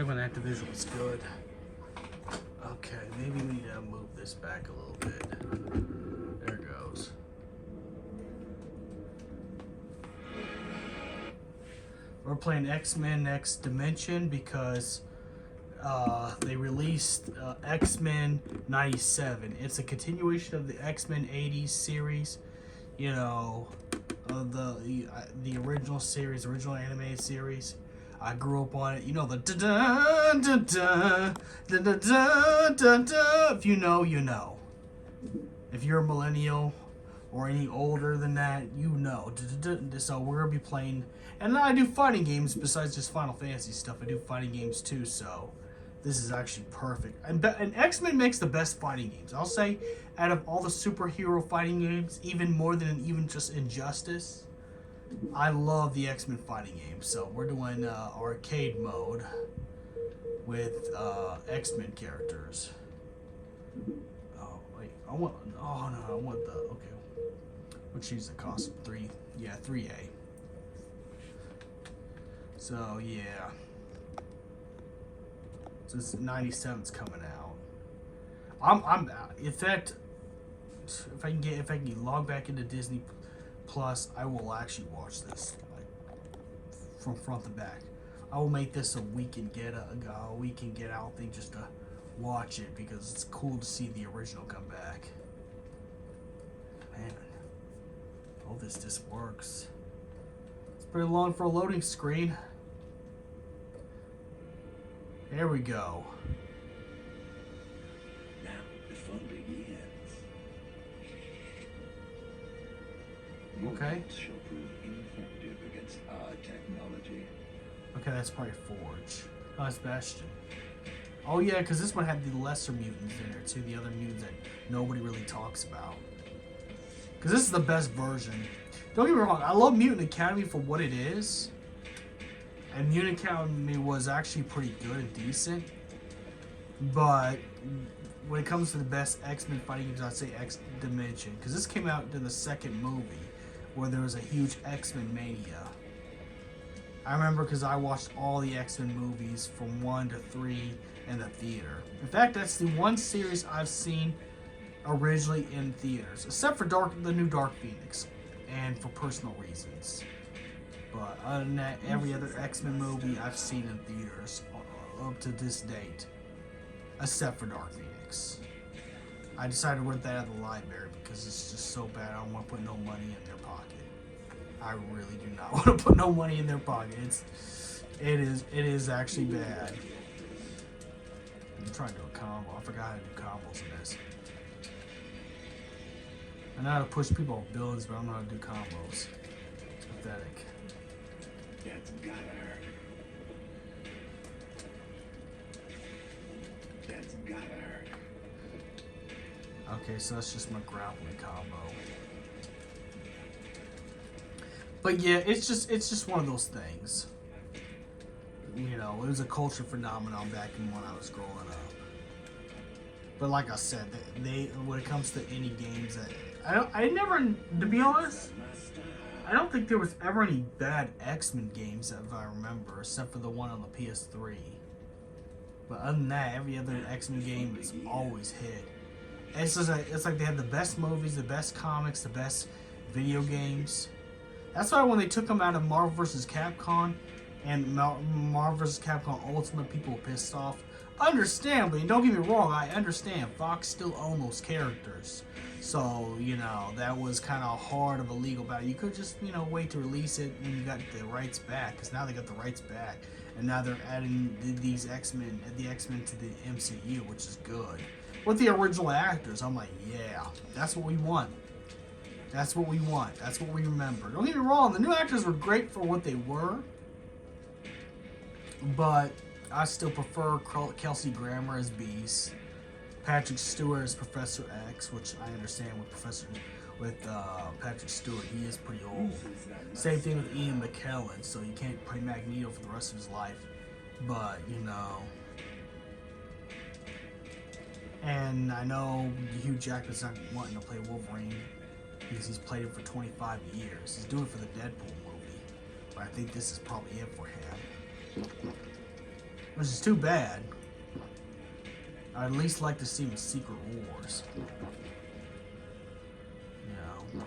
When Activision was good. Okay, maybe we need to move this back a little bit. There it goes. We're playing X-Men Next Dimension because they released X-Men 97. It's a continuation of the X-Men 80s series. You know, the original series, original animated series. I grew up on it. You know the da da da da da da da da da. If you know, you know. If you're a millennial or any older than that, you know. So we're gonna be playing, and I do fighting games besides just Final Fantasy stuff. I do fighting games too. So this is actually perfect. And X-Men makes the best fighting games. I'll say, out of all the superhero fighting games, even more than even just Injustice. I love the X-Men fighting game. So we're doing arcade mode with X-Men characters. Oh wait, I want the okay. We'll choose the cost 3A. So yeah. So this 97's coming out. I'm in fact, if I can log back into Disney Plus, I will actually watch this like from front to back. I will make this a weekend get out thing just to watch it because it's cool to see the original come back. Man, oh, this just works. It's pretty long for a loading screen. There we go. Now the fun begins. Okay. Shall prove ineffective against our technology. Okay, that's probably Forge. Oh, that's Bastion. Oh yeah, because this one had the lesser mutants in there too, the other mutants that nobody really talks about. Because this is the best version. Don't get me wrong, I love Mutant Academy for what it is. And Mutant Academy was actually pretty good and decent. But when it comes to the best X-Men fighting games, I'd say X Dimension. Because this came out in the second movie where there was a huge X-Men mania. I remember because I watched all the X-Men movies from 1 to 3 in the theater. In fact, that's the one series I've seen originally in theaters. Except for the new Dark Phoenix. And for personal reasons. But other than that, every other X-Men movie I've seen in theaters up to this date. Except for Dark Phoenix. I decided to rent that at the library because it's just so bad. I don't want to put no money in their pocket. I really do not want to put no money in their pocket. It is actually bad. I'm trying to do a combo. I forgot how to do combos in this. I know how to push people off buildings, but I don't know how to do combos. It's pathetic. That's gotta hurt. That's gotta hurt. Okay, so that's just my grappling combo. But yeah, it's just one of those things. You know, it was a culture phenomenon back in when I was growing up. But like I said, they when it comes to any games, I never, to be honest, I don't think there was ever any bad X-Men games if I remember, except for the one on the PS3. But other than that, every other X-Men game is always hit. It's like they had the best movies, the best comics, the best video games. That's why when they took them out of Marvel vs. Capcom and Marvel vs. Capcom Ultimate, people were pissed off. Understandably, don't get me wrong, I understand. Fox still owns those characters. So, you know, that was kind of hard of a legal battle. You could just, you know, wait to release it when you got the rights back. Because now they got the rights back. And now they're adding the X-Men to the MCU, which is good. With the original actors, I'm like, yeah, that's what we want. That's what we want. That's what we remember. Don't get me wrong, the new actors were great for what they were. But I still prefer Kelsey Grammer as Beast, Patrick Stewart as Professor X, which I understand with Patrick Stewart, he is pretty old. Same thing with Ian McKellen, so you can't play Magneto for the rest of his life. But, you know. And I know Hugh Jackman's not wanting to play Wolverine because he's played it for 25 years. He's doing it for the Deadpool movie. But I think this is probably it for him. which is too bad. I'd at least like to see him in Secret Wars. You know.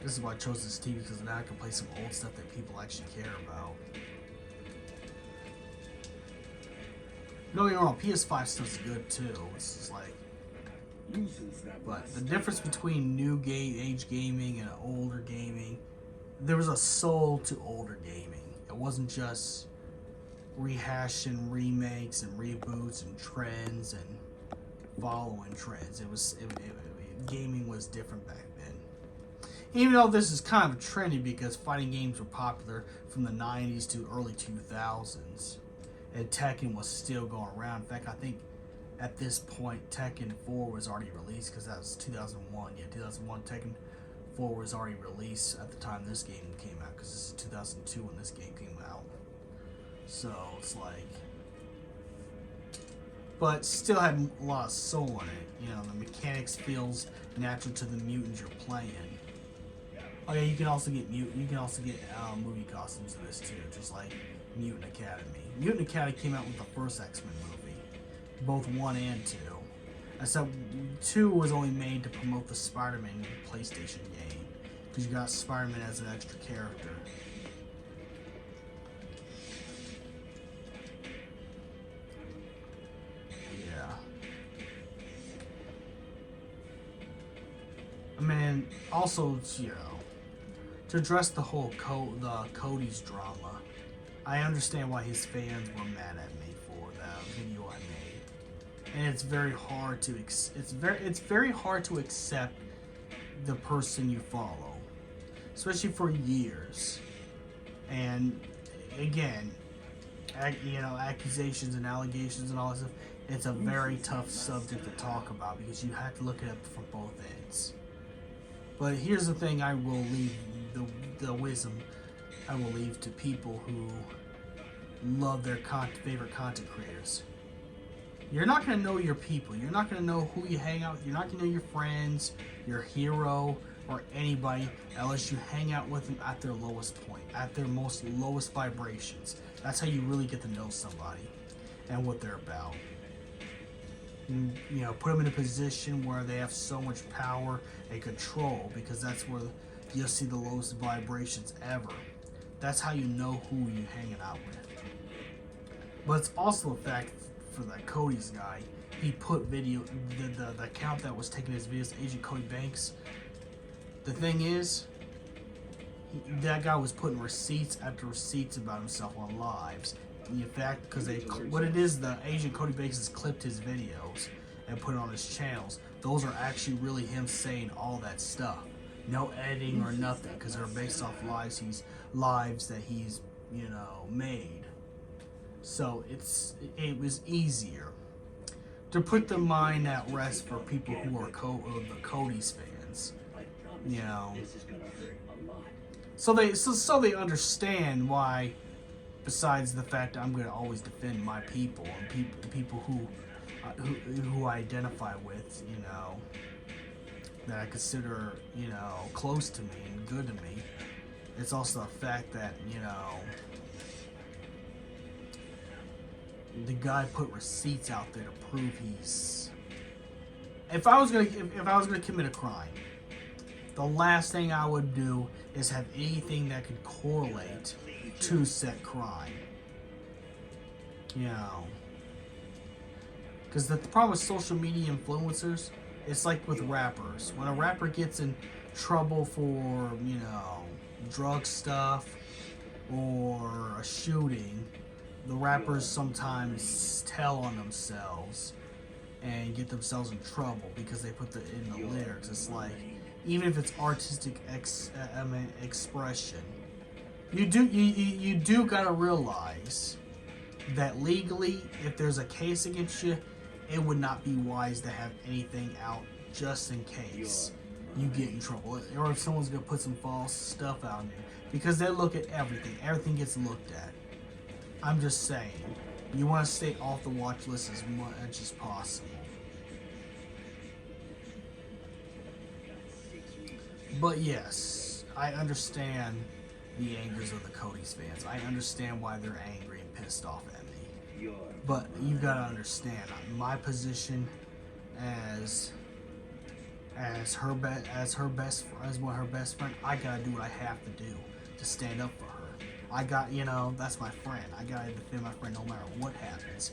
This is why I chose this TV, because now I can play some old stuff that people actually care about. No, you're wrong. PS5 stuff's good too. It's just like, but the difference between new age gaming and older gaming, there was a soul to older gaming. It wasn't just rehashing remakes and reboots and trends and following trends. Gaming was different back then. Even though this is kind of trendy because fighting games were popular from the 90s to early 2000s. And Tekken was still going around. In fact, I think at this point, Tekken 4 was already released because that was 2001. Yeah, 2001, Tekken 4 was already released at the time this game came out because this is 2002 when this game came out. So it's like, but still had a lot of soul in it. You know, the mechanics feels natural to the mutants you're playing. Oh yeah, you can also get movie costumes in this too, just like Mutant Academy. Mutant Academy came out with the first X-Men movie, both 1 and 2. Except 2 was only made to promote the Spider-Man PlayStation game, because you got Spider-Man as an extra character. Yeah. I mean, also, you know, to address the whole Cody's drama, I understand why his fans were mad at me for that video I made, and it's very hard to accept the person you follow, especially for years. And again, you know, accusations and allegations and all that stuff. It's a very tough subject to talk about because you have to look at it from both ends. But here's the thing: I will leave the wisdom. I will leave to people who love their favorite content creators. You're not going to know your people. You're not going to know who you hang out with. You're not going to know your friends, your hero, or anybody unless you hang out with them at their lowest point, at their most lowest vibrations. That's how you really get to know somebody and what they're about. You know, put them in a position where they have so much power and control, because that's where you'll see the lowest vibrations ever. That's how you know who you're hanging out with. But it's also a fact for that Cody's guy. He put the account that was taking his videos, Agent Cody Banks. The thing is, that guy was putting receipts after receipts about himself on lives. In fact, because the Agent Cody Banks has clipped his videos and put it on his channels. Those are actually really him saying all that stuff. No editing or nothing, because they're based off lives that he's, you know, made. So it was easier to put the mind at rest for people who are the Cody's fans. You know, so they understand why. Besides the fact that I'm going to always defend my people and people who I identify with, you know, that I consider, you know, close to me and good to me. It's also the fact that, you know, the guy put receipts out there to prove he's. If I was gonna commit a crime, the last thing I would do is have anything that could correlate to said crime. You know, because the problem with social media influencers, it's like with rappers. When a rapper gets in trouble for, you know, drug stuff or a shooting, the rappers sometimes tell on themselves and get themselves in trouble because they put in the lyrics. It's like, even if it's artistic expression, you do gotta realize that legally, if there's a case against you, it would not be wise to have anything out just in case you get in trouble, or if someone's gonna put some false stuff out there, because they look at everything. Everything gets looked at. I'm just saying, you want to stay off the watch list as much as possible. But yes, I understand the angers of the Cody's fans. I understand why they're angry and pissed off at me. But you gotta understand, my position as her one of her best friend, I gotta do what I have to do to stand up for her. I got, that's my friend. I gotta defend my friend no matter what happens,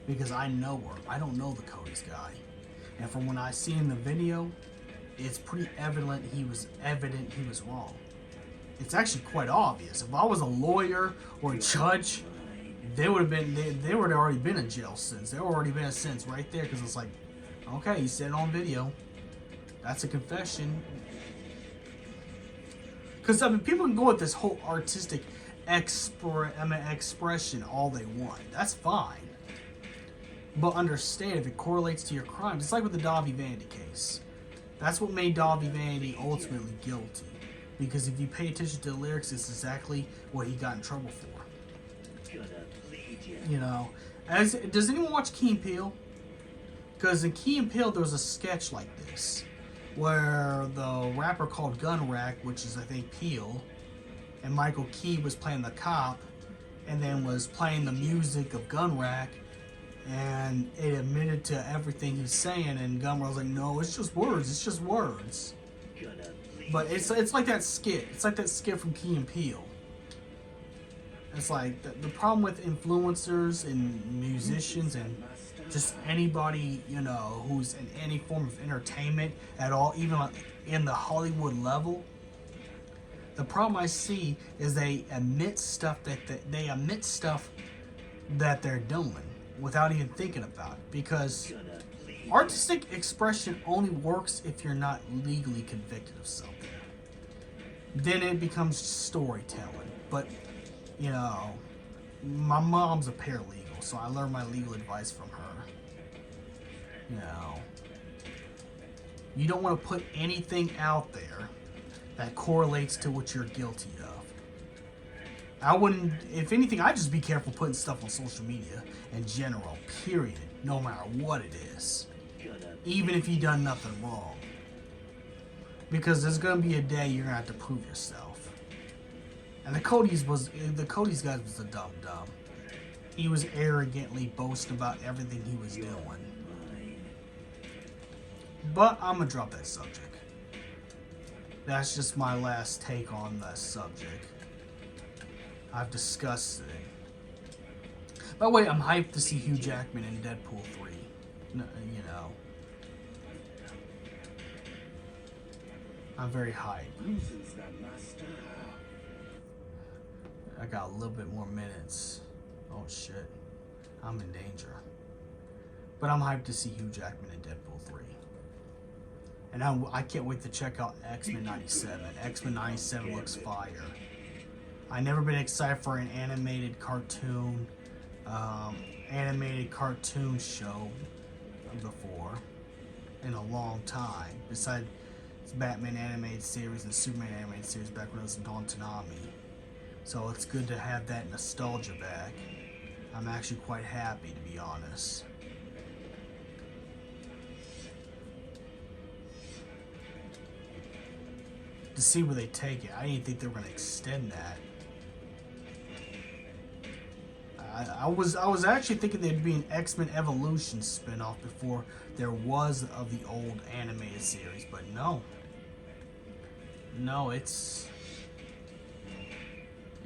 because I know her. I don't know the Cody's guy, and from when I see in the video, it's pretty evident he was wrong. It's actually quite obvious. If I was a lawyer or a judge, they would have already been in jail since. There would already been a sentence right there, because it's like, okay, he said it on video. That's a confession. Because people can go with this whole artistic expression all they want. That's fine. But understand, if it correlates to your crimes, it's like with the Davi Vandy case. That's what made Davi Vandy ultimately guilty. Because if you pay attention to the lyrics, it's exactly what he got in trouble for. Does anyone watch Key and Peele? Because in Key and Peele, there was a sketch like this, where the rapper called Gun Rack, which is I think Peele, and Michael Key was playing the cop, and then was playing the music of Gun Rack, and it admitted to everything he's saying, and Gun Rack was like, no, it's just words. But it's like that skit. It's like that skit from Key and Peele. It's like the problem with influencers and musicians and just anybody, who's in any form of entertainment at all, even in the Hollywood level. The problem I see is they admit stuff that they're doing without even thinking about it, because artistic expression only works if you're not legally convicted of something. Then it becomes storytelling. But, my mom's a paralegal, so I learned my legal advice from her. You don't want to put anything out there that correlates to what you're guilty of. I wouldn't, if anything, I'd just be careful putting stuff on social media in general, period, no matter what it is. Even if you've done nothing wrong. Because there's going to be a day you're going to have to prove yourself. And the Cody's guy was a dumb. He was arrogantly boasting about everything he was doing. But I'm going to drop that subject. That's just my last take on that subject. I've discussed it. By the way, I'm hyped to see Hugh Jackman in Deadpool 3. I'm very hyped. I got a little bit more minutes. Oh shit. I'm in danger. But I'm hyped to see Hugh Jackman in Deadpool 3. And I can't wait to check out X-Men 97. X-Men 97 looks fire. I've never been excited for an animated cartoon show before in a long time. Besides Batman animated series and Superman animated series back when it was in Don Tanami. So it's good to have that nostalgia back. I'm actually quite happy, to be honest. To see where they take it. I didn't think they were going to extend that. I was actually thinking there'd be an X-Men Evolution spinoff before there was of the old animated series, but no. No, it's...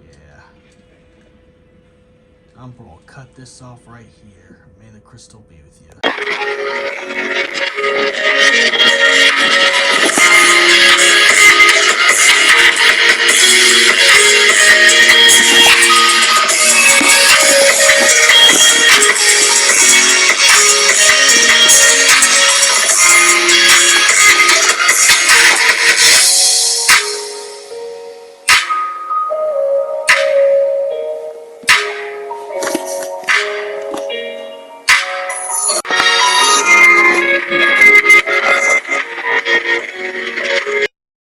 yeah. I'm gonna cut this off right here. May the crystal be with you.